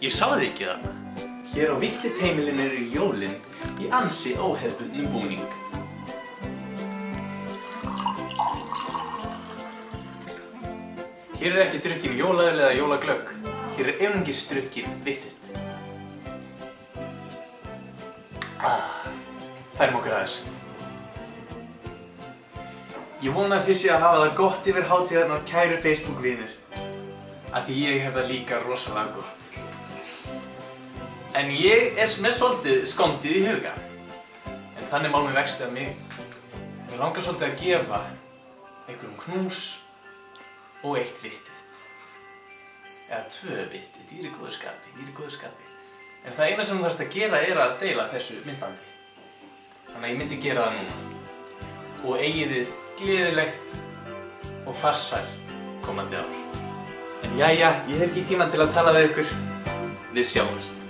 Ég sá þig ekki þarna. Hér á Vittit heimilinu eru jólin í ansi óhefðbundnum búning. Hér ekki drukkin jólaöl eða jólaglögg. Hér einungis drukkin Vittit. Færum okkur aðeins. Ég vona að þið séu að hafa það gott yfir hátíðarnar, kæru Facebook-vinir. Af því ég hef það líka rosalega gott. En ég er með svolítið skondið í huga. En þannig mál mér vexti að mig. Mér langar svolítið að gefa einhverjum knús og eitt Vittit. Eða 2 Vittit, ég er í góðu skapi. En það eina sem þú þarft að gera er að deila þessu myndbandi. Þannig að ég myndi gera það núna. Og eigið þið gleðilegt og farsæl komandi ár. En jæja, ég hef ekki tíma til að tala við ykkur. Við sjáumst.